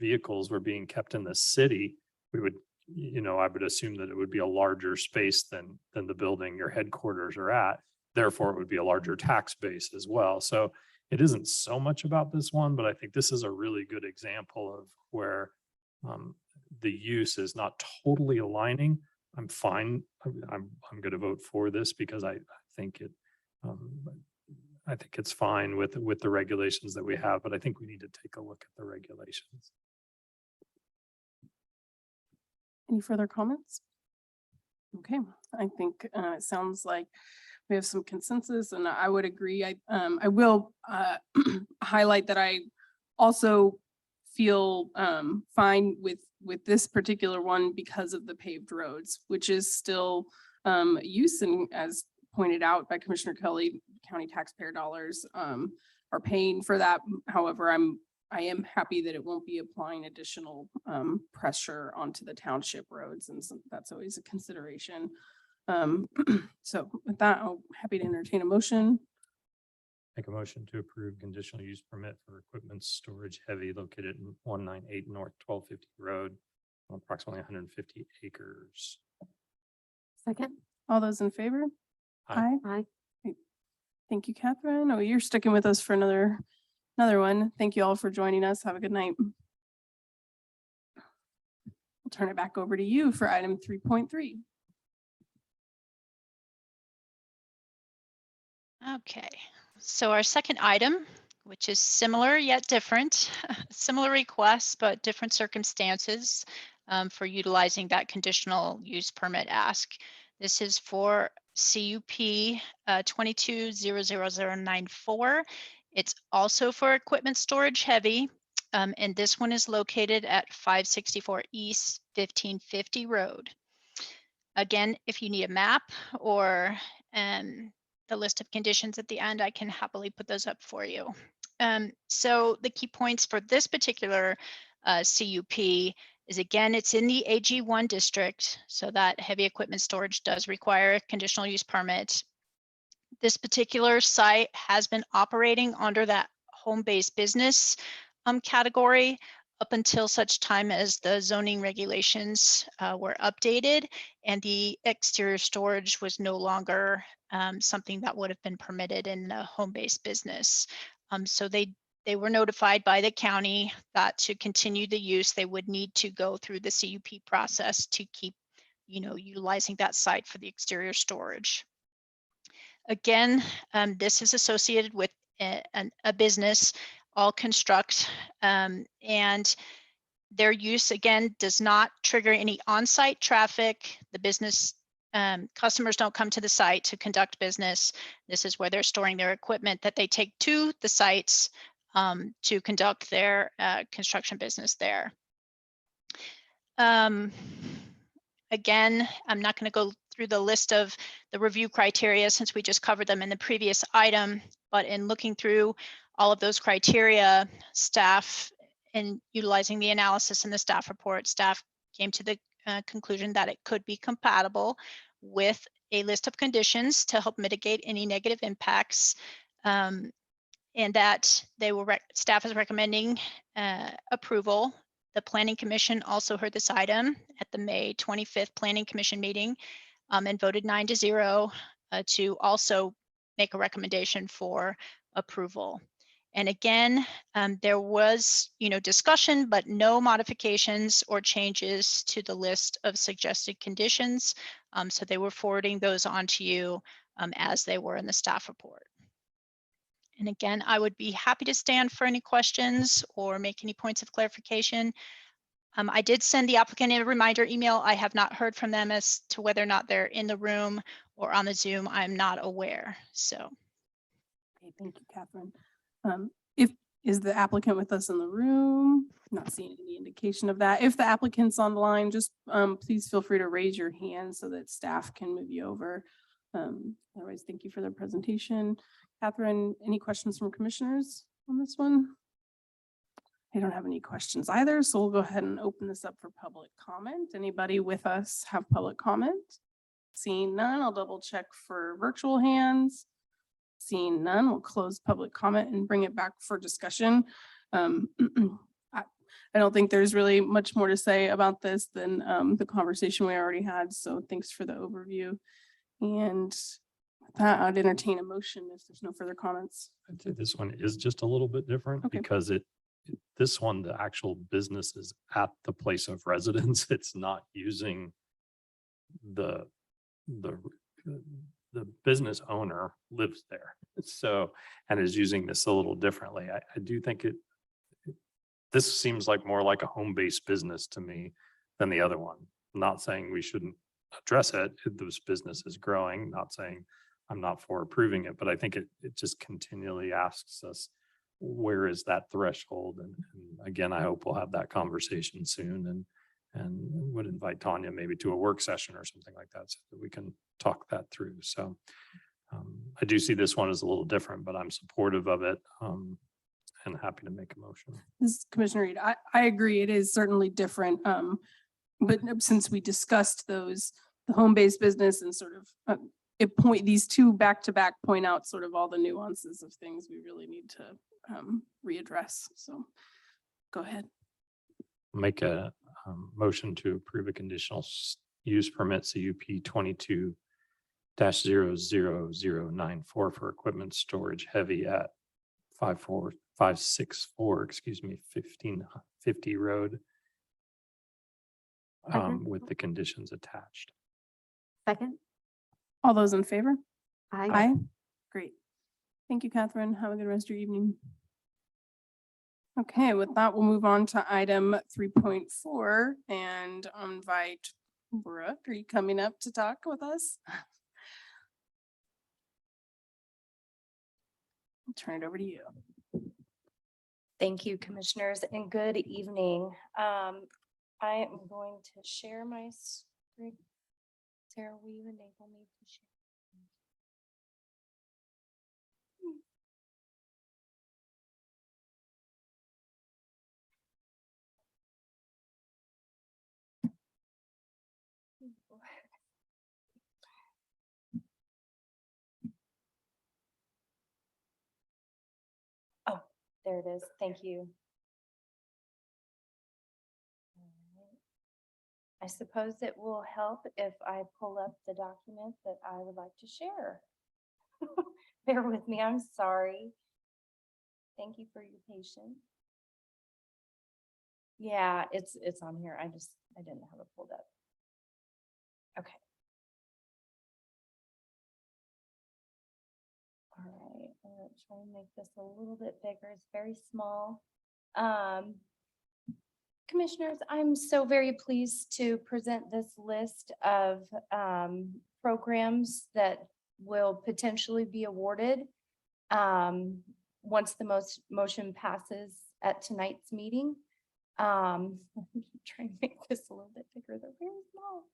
vehicles were being kept in the city, we would, I would assume that it would be a larger space than the building your headquarters are at. Therefore, it would be a larger tax base as well. So it isn't so much about this one, but I think this is a really good example of where the use is not totally aligning. I'm fine. I'm going to vote for this because I think it's fine with the regulations that we have, but I think we need to take a look at the regulations. Any further comments? Okay, I think it sounds like we have some consensus and I would agree. I will highlight that I also feel fine with this particular one because of the paved roads, which is still use, and as pointed out by Commissioner Kelly, county taxpayer dollars are paying for that. However, I am happy that it won't be applying additional pressure onto the township roads, and so that's always a consideration. So with that, I'm happy to entertain a motion. Make a motion to approve conditional use permit for equipment storage heavy located in 198 North 1250 Road on approximately 150 acres. Second. All those in favor? Aye. Aye. Thank you, Catherine. Oh, you're sticking with us for another one. Thank you all for joining us. Have a good night. I'll turn it back over to you for item 3.3. Okay, so our second item, which is similar yet different, similar requests, but different circumstances for utilizing that conditional use permit ask. This is for CUP 22-00094. It's also for equipment storage heavy, and this one is located at 564 East 1550 Road. Again, if you need a map or the list of conditions at the end, I can happily put those up for you. So the key points for this particular CUP is, again, it's in the AG1 district, so that heavy equipment storage does require a conditional use permit. This particular site has been operating under that home-based business category up until such time as the zoning regulations were updated and the exterior storage was no longer something that would have been permitted in the home-based business. So they were notified by the county that to continue the use, they would need to go through the CUP process to keep, utilizing that site for the exterior storage. Again, this is associated with a business, All Construct, and their use, again, does not trigger any on-site traffic. The business customers don't come to the site to conduct business. This is where they're storing their equipment that they take to the sites to conduct their construction business there. Again, I'm not going to go through the list of the review criteria since we just covered them in the previous item, but in looking through all of those criteria, staff, and utilizing the analysis in the staff report, staff came to the conclusion that it could be compatible with a list of conditions to help mitigate any negative impacts, and that staff is recommending approval. The Planning Commission also heard this item at the May 25th Planning Commission meeting and voted 9-0 to also make a recommendation for approval. And again, there was, discussion, but no modifications or changes to the list of suggested conditions. So they were forwarding those on to you as they were in the staff report. And again, I would be happy to stand for any questions or make any points of clarification. I did send the applicant a reminder email. I have not heard from them as to whether or not they're in the room or on the Zoom. I'm not aware. So. Okay, thank you, Catherine. Is the applicant with us in the room? Not seeing any indication of that. If the applicant's online, just please feel free to raise your hand so that staff can move you over. Otherwise, thank you for the presentation. Catherine, any questions from commissioners on this one? I don't have any questions either, so we'll go ahead and open this up for public comment. Anybody with us have public comment? Seeing none, I'll double check for virtual hands. Seeing none, we'll close public comment and bring it back for discussion. I don't think there's really much more to say about this than the conversation we already had. So thanks for the overview. And with that, I'd entertain a motion if there's no further comments. I'd say this one is just a little bit different Okay. because this one, the actual business is at the place of residence. It's not using the business owner lives there. So, and is using this a little differently. I do think this seems like more like a home-based business to me than the other one. I'm not saying we shouldn't address it. This business is growing, not saying I'm not for approving it, but I think it just continually asks us, where is that threshold? And again, I hope we'll have that conversation soon and would invite Tanya maybe to a work session or something like that so that we can talk that through. So I do see this one as a little different, but I'm supportive of it and happy to make a motion. This is Commissioner Reed. I agree. It is certainly different. But since we discussed those, the home-based business and sort of these two back-to-back point out sort of all the nuances of things we really need to readdress. So go ahead. Make a motion to approve a conditional use permit CUP 22-00094 for equipment storage heavy at 56564, 1550 road. With the conditions attached. Second. All those in favor? Aye. Great. Thank you, Catherine. Have a good rest of your evening. Okay, with that, we'll move on to item 3.4 and invite Brooke. Are you coming up to talk with us? I'll turn it over to you. Thank you, commissioners, and good evening. I am going to share my screen. Sarah, will you enable me to share? Oh, there it is. Thank you. I suppose it will help if I pull up the document that I would like to share. Bear with me, I'm sorry. Thank you for your patience. Yeah, it's on here. I didn't have it pulled up. Okay. All right, I'm gonna try and make this a little bit bigger. It's very small. Commissioners, I'm so very pleased to present this list of programs that will potentially be awarded once the motion passes at tonight's meeting. I'm trying to make this a little bit bigger. They're very small.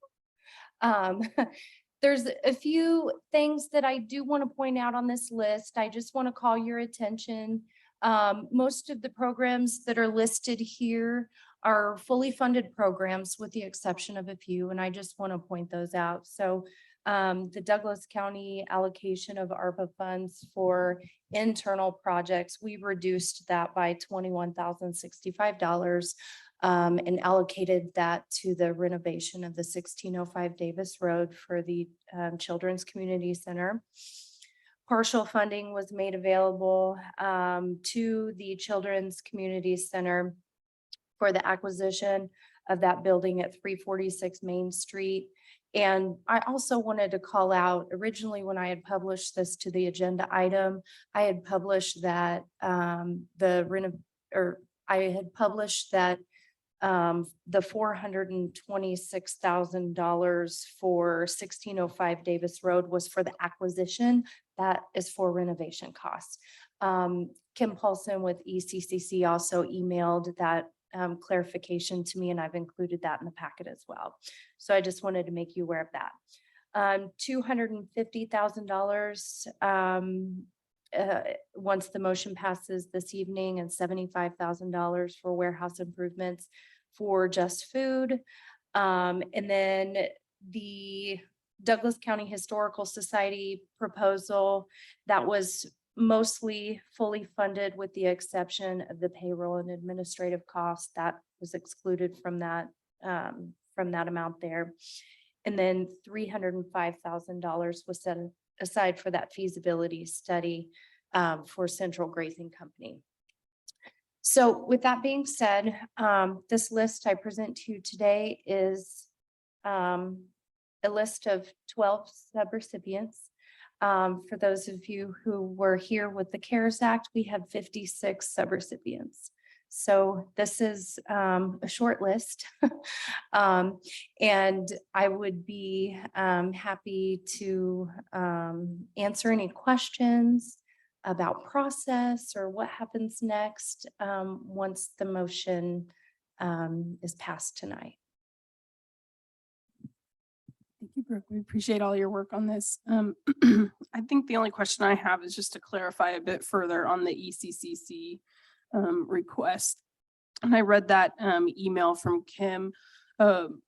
There's a few things that I do want to point out on this list. I just want to call your attention. Most of the programs that are listed here are fully funded programs with the exception of a few, and I just want to point those out. So the Douglas County allocation of ARPA funds for internal projects, we reduced that by $21,065 and allocated that to the renovation of the 1605 Davis Road for the Children's Community Center. Partial funding was made available to the Children's Community Center for the acquisition of that building at 346 Main Street. And I also wanted to call out, originally when I had published this to the agenda item, I had published that the $426,000 for 1605 Davis Road was for the acquisition. That is for renovation costs. Kim Paulson with ECCC also emailed that clarification to me, and I've included that in the packet as well. So I just wanted to make you aware of that. $250,000 once the motion passes this evening, and $75,000 for warehouse improvements for Just Food. And then the Douglas County Historical Society proposal that was mostly fully funded with the exception of the payroll and administrative costs that was excluded from that amount there. And then $305,000 was set aside for that feasibility study for Central Grazing Company. So with that being said, this list I present to you today is a list of 12 subrecipients. For those of you who were here with the CARES Act, we have 56 subrecipients. So this is a short list. And I would be happy to answer any questions about process or what happens next once the motion is passed tonight. Thank you, Brooke. We appreciate all your work on this. I think the only question I have is just to clarify a bit further on the ECCC request. And I read that email from Kim, and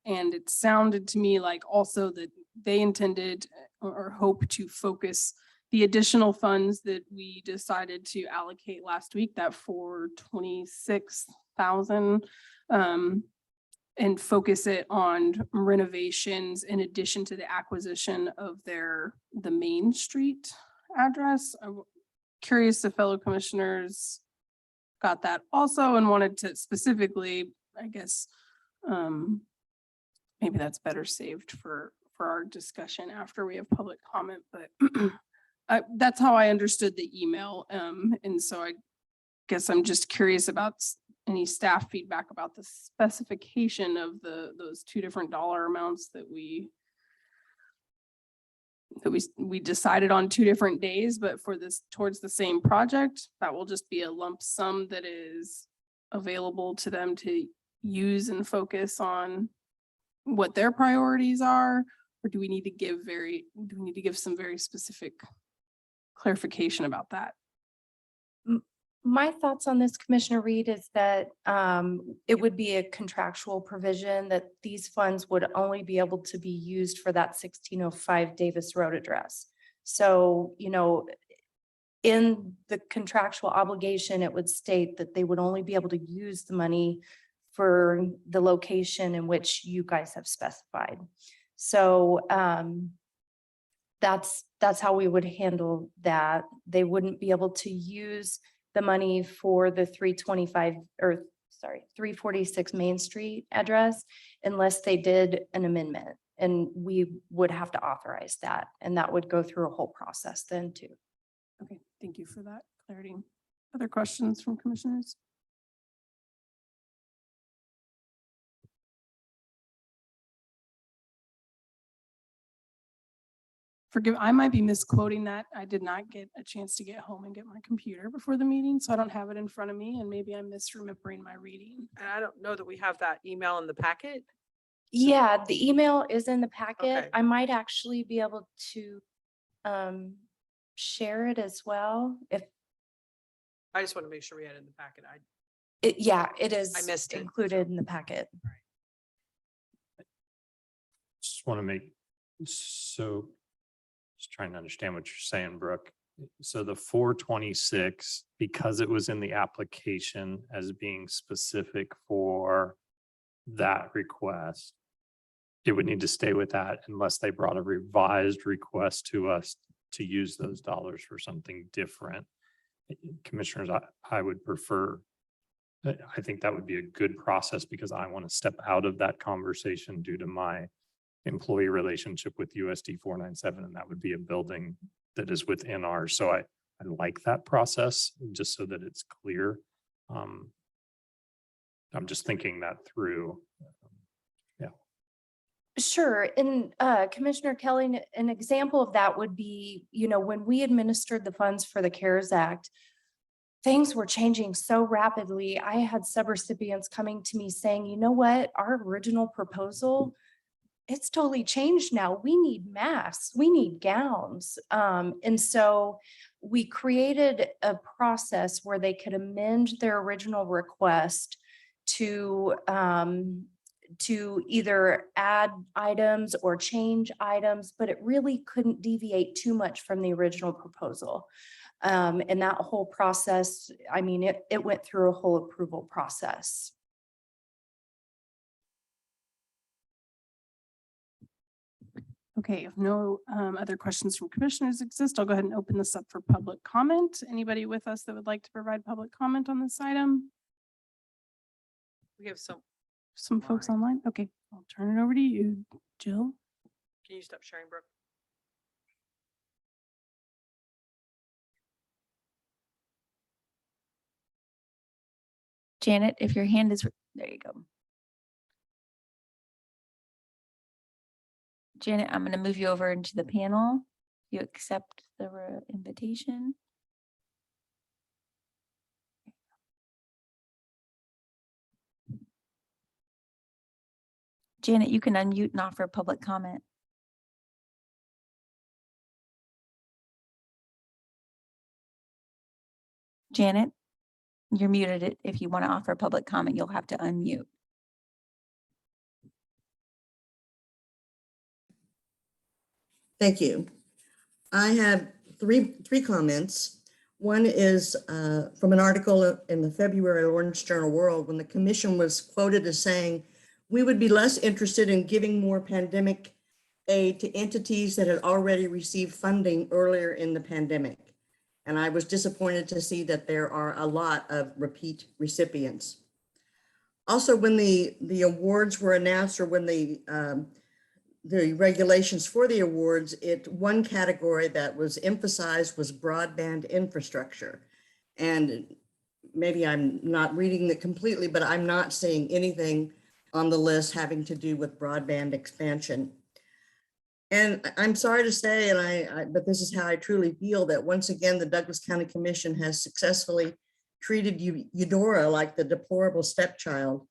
it sounded to me like also that they intended or hope to focus the additional funds that we decided to allocate last week, that for 26,000, and focus it on renovations in addition to the acquisition of the Main Street address. I'm curious if fellow commissioners got that also and wanted to specifically, I guess, maybe that's better saved for our discussion after we have public comment, but that's how I understood the email. And so I guess I'm just curious about any staff feedback about the specification of those two different dollar amounts that we decided on 2 different days, but for this towards the same project, that will just be a lump sum that is available to them to use and focus on what their priorities are, or do we need to give some very specific clarification about that? My thoughts on this, Commissioner Reed, is that it would be a contractual provision that these funds would only be able to be used for that 1605 Davis Road address. So, in the contractual obligation, it would state that they would only be able to use the money for the location in which you guys have specified. So that's how we would handle that. They wouldn't be able to use the money for the 346 Main Street address unless they did an amendment, and we would have to authorize that, and that would go through a whole process then too. Okay, thank you for that clarity. Other questions from commissioners? Forgive, I might be misquoting that. I did not get a chance to get home and get my computer before the meeting, so I don't have it in front of me, and maybe I'm misremembering my reading. And I don't know that we have that email in the packet. Yeah, the email is in the packet. Okay. I might actually be able to share it as well. If I just want to make sure we had it in the packet. yeah, it is I missed it. included in the packet. Just want to make, so just trying to understand what you're saying, Brooke. So the 426, because it was in the application as being specific for that request, it would need to stay with that unless they brought a revised request to us to use those dollars for something different. Commissioners, I would prefer, I think that would be a good process because I want to step out of that conversation due to my employee relationship with USD 497, and that would be a building that is within ours. So I like that process just so that it's clear. I'm just thinking that through. Yeah. Sure. And Commissioner Kelly, an example of that would be, when we administered the funds for the CARES Act, things were changing so rapidly. I had subrecipients coming to me saying, you know what, our original proposal it's totally changed now. We need masks, we need gowns. And so we created a process where they could amend their original request to either add items or change items, but it really couldn't deviate too much from the original proposal. And that whole process, I mean, it went through a whole approval process. Okay, if no other questions from commissioners exist, I'll go ahead and open this up for public comment. Anybody with us that would like to provide public comment on this item? We have Some folks online? Okay, I'll turn it over to you, Jill. can you stop sharing, Brooke? Janet, if your hand is, there you go. Janet, I'm going to move you over into the panel. You accept the invitation. Janet, you can unmute and offer public comment. Janet, you're muted. If you want to offer public comment, you'll have to unmute. Thank you. I have three comments. One is from an article in the February Orange Journal World when the commission was quoted as saying, we would be less interested in giving more pandemic aid to entities that had already received funding earlier in the pandemic. And I was disappointed to see that there are a lot of repeat recipients. Also, when the awards were announced, or when the regulations for the awards, one category that was emphasized was broadband infrastructure. And maybe I'm not reading it completely, but I'm not seeing anything on the list having to do with broadband expansion. And I'm sorry to say, but this is how I truly feel, that once again, the Douglas County Commission has successfully treated Eudora like the deplorable stepchild,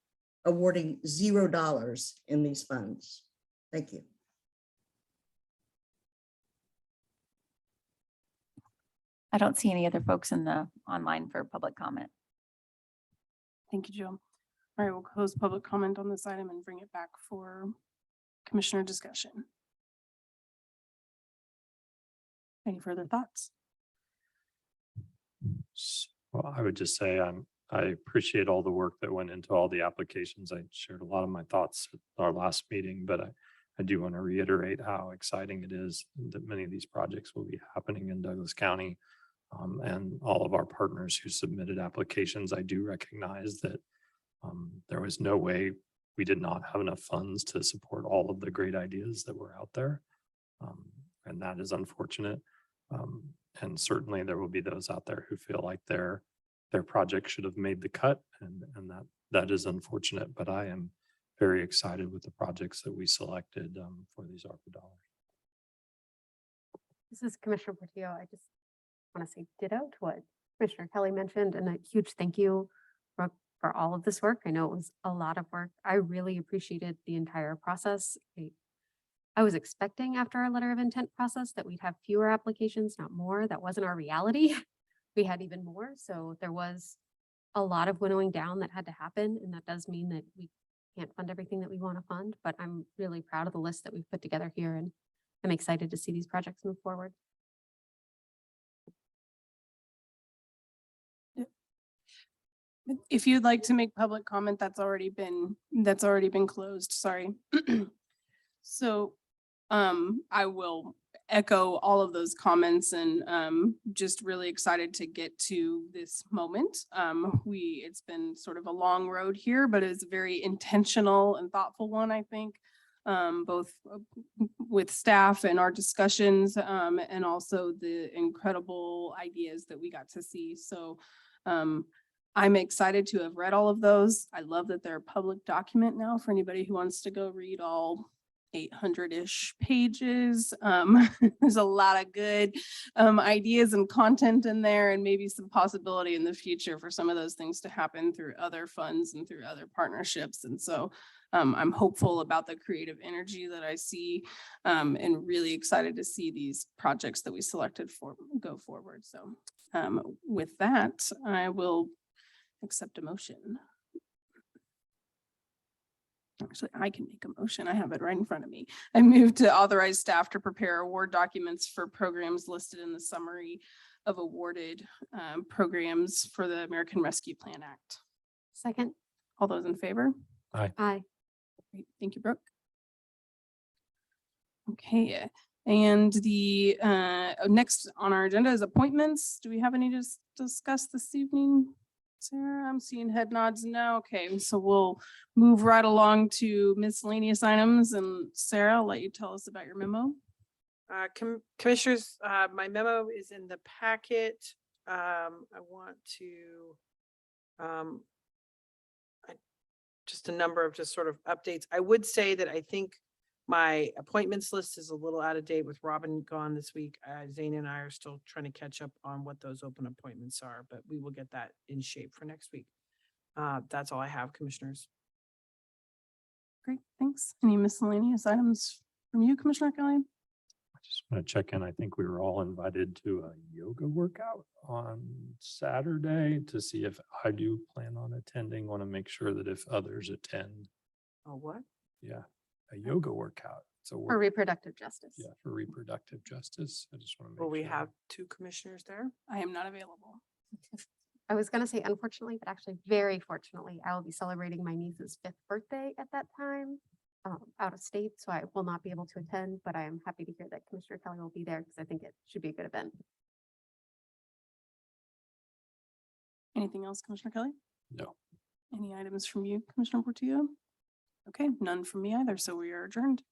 awarding $0 in these funds. Thank you. I don't see any other folks in the online for public comment. Thank you, Jill. All right, we'll close public comment on this item and bring it back for commissioner discussion. Any further thoughts? Well, I would just say I appreciate all the work that went into all the applications. I shared a lot of my thoughts at our last meeting, but I do want to reiterate how exciting it is that many of these projects will be happening in Douglas County. And all of our partners who submitted applications, I do recognize that there was no way we did not have enough funds to support all of the great ideas that were out there. And that is unfortunate. And certainly there will be those out there who feel like their project should have made the cut, and that is unfortunate, but I am very excited with the projects that we selected for these ARPA dollars. This is Commissioner Portillo. I just want to say ditto to what Commissioner Kelly mentioned, and a huge thank you for all of this work. I know it was a lot of work. I really appreciated the entire process. I was expecting after our letter of intent process that we'd have fewer applications, not more. That wasn't our reality. We had even more. So there was a lot of winnowing down that had to happen. And that does mean that we can't fund everything that we want to fund, but I'm really proud of the list that we've put together here, and I'm excited to see these projects move forward. If you'd like to make public comment, that's already been closed. Sorry. So I will echo all of those comments, and just really excited to get to this moment. It's been sort of a long road here, but it's a very intentional and thoughtful one, I think, both with staff and our discussions, and also the incredible ideas that we got to see. So I'm excited to have read all of those. I love that they're a public document now for anybody who wants to go read all 800-ish pages. There's a lot of good ideas and content in there, and maybe some possibility in the future for some of those things to happen through other funds and through other partnerships. And so I'm hopeful about the creative energy that I see, and really excited to see these projects that we selected for go forward. So with that, I will accept a motion. Actually, I can make a motion. I have it right in front of me. I move to authorize staff to prepare award documents for programs listed in the summary of awarded programs for the American Rescue Plan Act. Second. All those in favor? Aye. Great. Thank you, Brooke. Okay, and the next on our agenda is appointments. Do we have any to discuss this evening? Sarah, I'm seeing head nods now. Okay, so we'll move right along to miscellaneous items, and Sarah, I'll let you tell us about your memo. Commissioners, my memo is in the packet. I want to just a number of just sort of updates. I would say that I think my appointments list is a little out of date with Robin gone this week. Zane and I are still trying to catch up on what those open appointments are, but we will get that in shape for next week. That's all I have, commissioners. Great, thanks. Any miscellaneous items from you, Commissioner Kelly? I just want to check in. I think we were all invited to a yoga workout on Saturday to see if I do plan on attending. Want to make sure that if others attend. Oh, what? Yeah, a yoga workout. So For reproductive justice. yeah, for reproductive justice. I just want to make Will we sure. have 2 commissioners there? I am not available. I was gonna say unfortunately, but actually very fortunately, I will be celebrating my niece's 5th birthday at that time, out of state, so I will not be able to attend, but I am happy to hear that Commissioner Kelly will be there because I think it should be a good event. Anything else, Commissioner Kelly? No. Any items from you, Commissioner Portillo? Okay, none from me either, so we are adjourned.